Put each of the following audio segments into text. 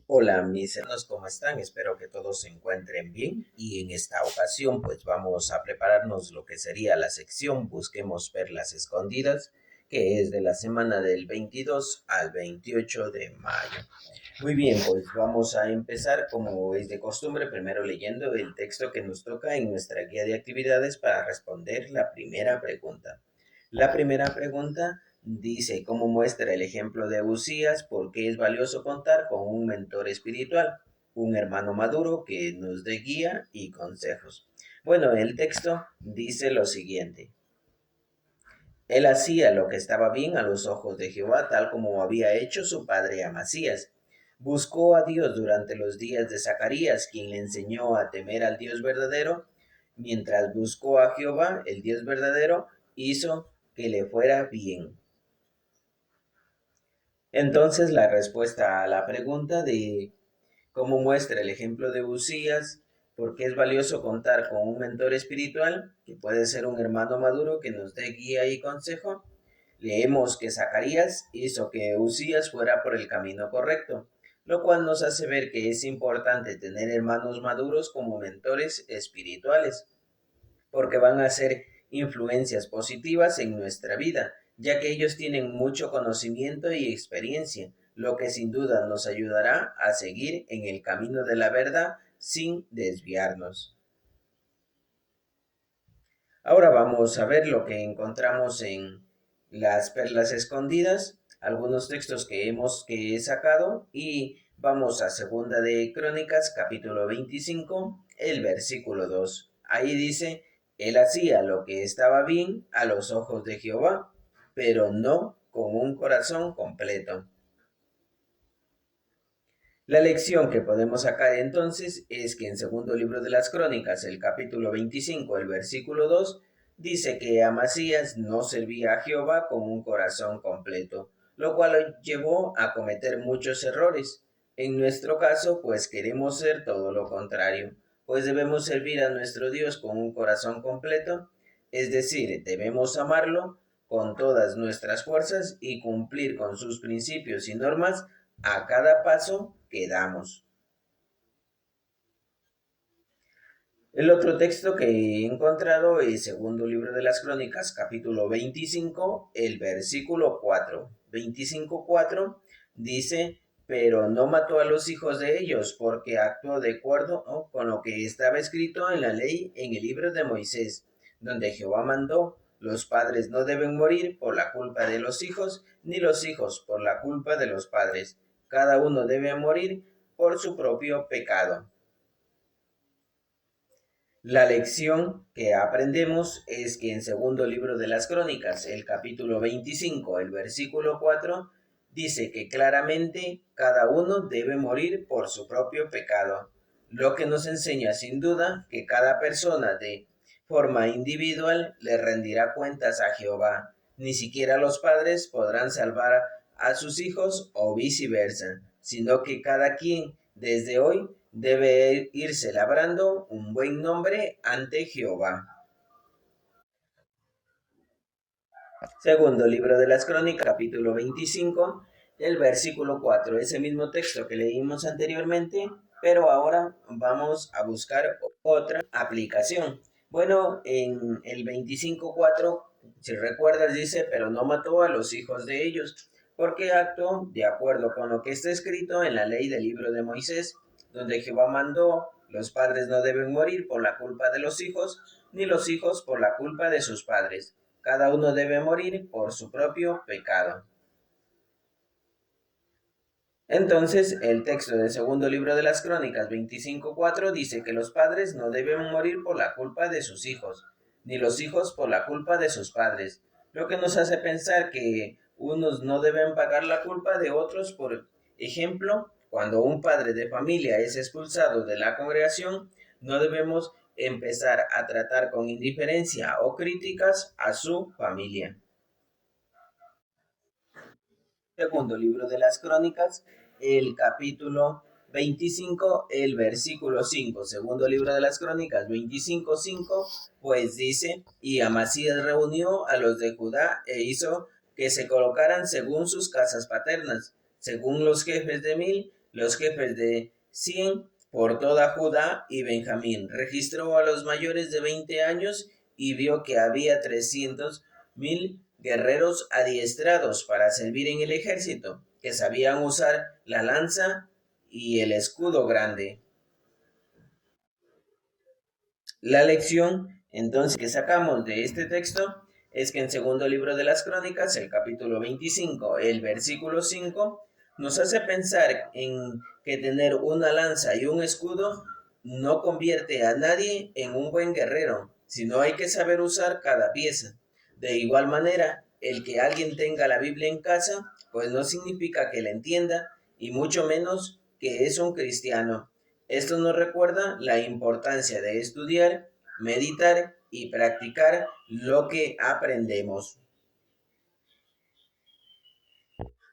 Hola, mis hermanos, ¿cómo están? Espero que todos se encuentren bien y en esta ocasión pues vamos a prepararnos lo que sería la sección Busquemos Perlas Escondidas, que es de la semana del 22 al 28 de mayo. Muy bien, pues vamos a empezar como es de costumbre, primero leyendo el texto que nos toca en nuestra guía de actividades para responder la primera pregunta. La primera pregunta dice, ¿cómo muestra el ejemplo de Usías por qué es valioso contar con un mentor espiritual, un hermano maduro que nos dé guía y consejos? Bueno, el texto dice lo siguiente. Él hacía lo que estaba bien a los ojos de Jehová, tal como había hecho su padre Amasías. Buscó a Dios durante los días de Zacarías, quien le enseñó a temer al Dios verdadero. Mientras buscó a Jehová, el Dios verdadero, hizo que le fuera bien. Entonces, la respuesta a la pregunta de cómo muestra el ejemplo de Usías, por qué es valioso contar con un mentor espiritual, que puede ser un hermano maduro que nos dé guía y consejo. Leemos que Zacarías hizo que Usías fuera por el camino correcto, lo cual nos hace ver que es importante tener hermanos maduros como mentores espirituales, porque van a ser influencias positivas en nuestra vida, ya que ellos tienen mucho conocimiento y experiencia, lo que sin duda nos ayudará a seguir en el camino de la verdad sin desviarnos. Ahora vamos a ver lo que encontramos en las perlas escondidas, algunos textos que he sacado y vamos a Segunda de Crónicas, capítulo 25, el versículo 2. Ahí dice, él hacía lo que estaba bien a los ojos de Jehová, pero no con un corazón completo. La lección que podemos sacar entonces es que en segundo libro de las Crónicas, el capítulo 25, el versículo 2, dice que Amasías no servía a Jehová con un corazón completo, lo cual lo llevó a cometer muchos errores. En nuestro caso, pues queremos ser todo lo contrario, pues debemos servir a nuestro Dios con un corazón completo, es decir, debemos amarlo con todas nuestras fuerzas y cumplir con sus principios y normas a cada paso que damos. El otro texto que he encontrado es segundo libro de las Crónicas, capítulo 25, el versículo 4. 25:4 dice, pero no mató a los hijos de ellos, porque actuó de acuerdo, ¿no?, con lo que estaba escrito en la ley en el libro de Moisés, donde Jehová mandó, los padres no deben morir por la culpa de los hijos, ni los hijos por la culpa de los padres. Cada uno debe morir por su propio pecado. La lección que aprendemos es que en segundo libro de las Crónicas, el capítulo 25, el versículo 4, dice que claramente cada uno debe morir por su propio pecado, lo que nos enseña sin duda que cada persona de forma individual le rendirá cuentas a Jehová. Ni siquiera los padres podrán salvar a sus hijos o viceversa, sino que cada quien desde hoy debe irse labrando un buen nombre ante Jehová. Segundo libro de las Crónicas, capítulo 25, el versículo 4. Ese mismo texto que leímos anteriormente, pero ahora vamos a buscar otra aplicación. Bueno, en el 25:4, si recuerdas, dice, pero no mató a los hijos de ellos, porque actuó de acuerdo con lo que está escrito en la ley del libro de Moisés, donde Jehová mandó, los padres no deben morir por la culpa de los hijos, ni los hijos por la culpa de sus padres. Cada uno debe morir por su propio pecado. Entonces, el texto del segundo libro de las Crónicas 25:4 dice que los padres no deben morir por la culpa de sus hijos, ni los hijos por la culpa de sus padres, lo que nos hace pensar que unos no deben pagar la culpa de otros. Por ejemplo, cuando un padre de familia es expulsado de la congregación, no debemos empezar a tratar con indiferencia o críticas a su familia. Segundo libro de las Crónicas, el capítulo 25, el versículo 5. Segundo libro de las Crónicas 25:5, pues dice, y Amasías reunió a los de Judá e hizo que se colocaran según sus casas paternas, según los jefes de 1000, los jefes de 100 por toda Judá y Benjamín. Registró a los mayores de 20 años y vio que había 300,000 guerreros adiestrados para servir en el ejército, que sabían usar la lanza y el escudo grande. La lección entonces que sacamos de este texto es que en segundo libro de las Crónicas, el capítulo 25, el versículo 5, nos hace pensar en que tener una lanza y un escudo no convierte a nadie en un buen guerrero, sino hay que saber usar cada pieza. De igual manera, el que alguien tenga la Biblia en casa, pues no significa que la entienda y mucho menos que es un cristiano. Esto nos recuerda la importancia de estudiar, meditar y practicar lo que aprendemos.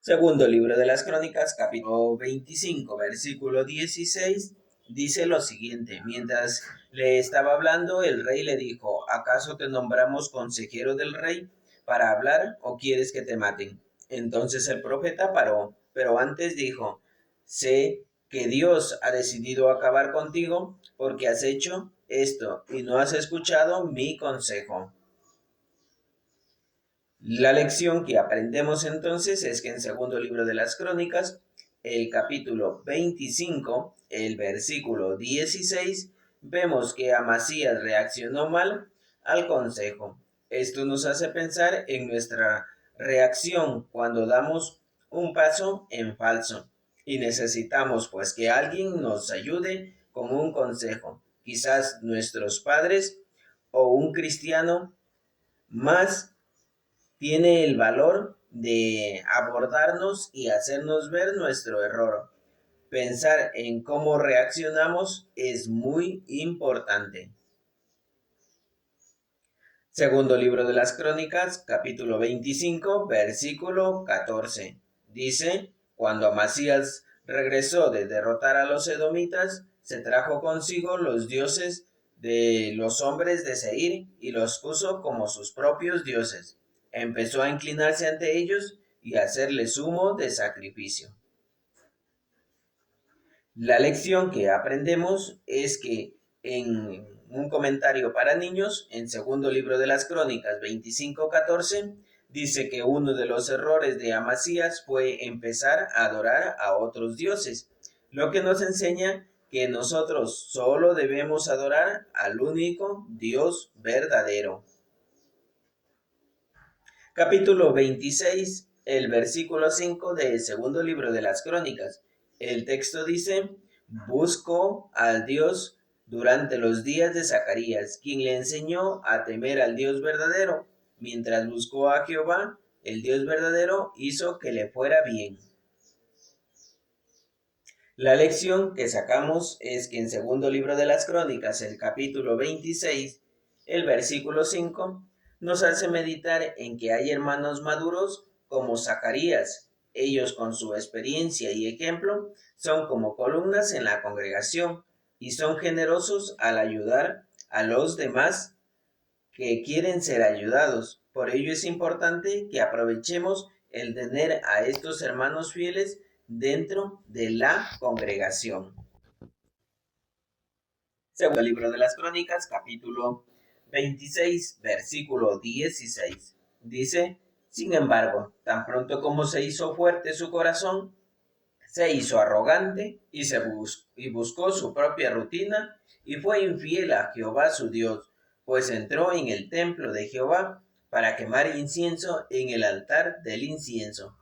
Segundo libro de las Crónicas, capítulo 25, versículo 16, dice lo siguiente: mientras le estaba hablando, el rey le dijo: ¿acaso te nombramos consejero del rey para hablar o quieres que te maten? Entonces el profeta paró, pero antes dijo: sé que Dios ha decidido acabar contigo porque has hecho esto y no has escuchado mi consejo. La lección que aprendemos entonces es que en segundo libro de las Crónicas, el capítulo 25, el versículo 16, vemos que Amasías reaccionó mal al consejo. Esto nos hace pensar en nuestra reacción cuando damos un paso en falso y necesitamos pues que alguien nos ayude con un consejo, quizás nuestros padres o un cristiano más tiene el valor de abordarnos y hacernos ver nuestro error. Pensar en cómo reaccionamos es muy importante. Segundo libro de las Crónicas, capítulo 25, versículo 14. Dice: cuando Amasías regresó de derrotar a los edomitas, se trajo consigo los dioses de los hombres de Seir y los puso como sus propios dioses. Empezó a inclinarse ante ellos y a hacerles humo de sacrificio. La lección que aprendemos es que en un comentario para niños, en segundo libro de las Crónicas 25:14, dice que uno de los errores de Amasías fue empezar a adorar a otros dioses, lo que nos enseña que nosotros solo debemos adorar al único Dios verdadero. Capítulo 26, el versículo 5 del segundo libro de las Crónicas. El texto dice: buscó al Dios durante los días de Zacarías, quien le enseñó a temer al Dios verdadero. Mientras buscó a Jehová, el Dios verdadero hizo que le fuera bien. La lección que sacamos es que en segundo libro de las Crónicas, el capítulo 26, el versículo 5, nos hace meditar en que hay hermanos maduros como Zacarías. Ellos, con su experiencia y ejemplo, son como columnas en la congregación y son generosos al ayudar a los demás que quieren ser ayudados. Por ello es importante que aprovechemos el tener a estos hermanos fieles dentro de la congregación. Segundo libro de las Crónicas, capítulo 26, versículo 16. Dice: sin embargo, tan pronto como se hizo fuerte su corazón, se hizo arrogante y buscó su propia rutina y fue infiel a Jehová su Dios, pues entró en el templo de Jehová para quemar incienso en el altar del incienso.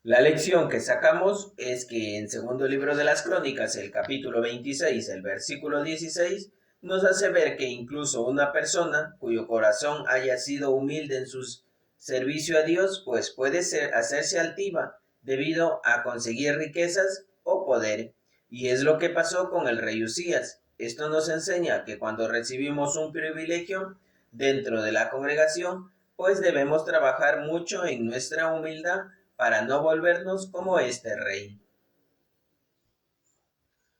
La lección que sacamos es que en segundo libro de las Crónicas, el capítulo 26, el versículo 16, nos hace ver que incluso una persona cuyo corazón haya sido humilde en su servicio a Dios, pues puede hacerse altiva debido a conseguir riquezas o poder. Y es lo que pasó con el rey Usías. Esto nos enseña que cuando recibimos un privilegio dentro de la congregación, pues debemos trabajar mucho en nuestra humildad para no volvernos como este rey.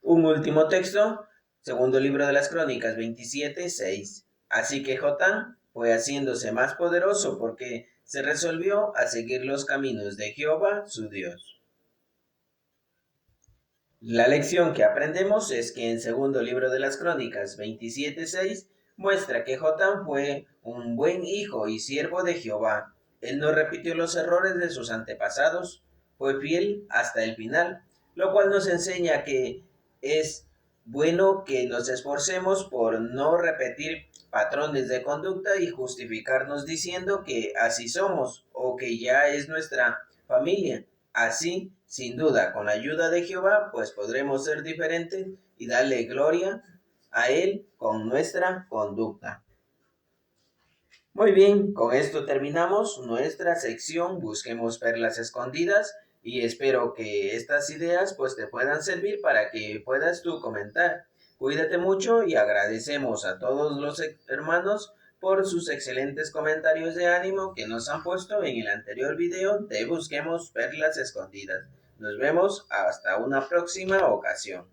Un último texto, segundo libro de las Crónicas 27:6. Así que Jotán fue haciéndose más poderoso porque se resolvió a seguir los caminos de Jehová su Dios. La lección que aprendemos es que en segundo libro de las Crónicas 27:6 muestra que Jotam fue un buen hijo y siervo de Jehová. Él no repitió los errores de sus antepasados, fue fiel hasta el final, lo cual nos enseña que es bueno que nos esforcemos por no repetir patrones de conducta y justificarnos diciendo que así somos o que ya es nuestra familia. Así, sin duda, con la ayuda de Jehová, pues podremos ser diferentes y darle gloria a Él con nuestra conducta. Muy bien, con esto terminamos nuestra sección Busquemos Perlas Escondidas y espero que estas ideas pues te puedan servir para que puedas tú comentar. Cuídate mucho y agradecemos a todos los hermanos por sus excelentes comentarios de ánimo que nos han puesto en el anterior video de Busquemos Perlas Escondidas. Nos vemos hasta una próxima ocasión.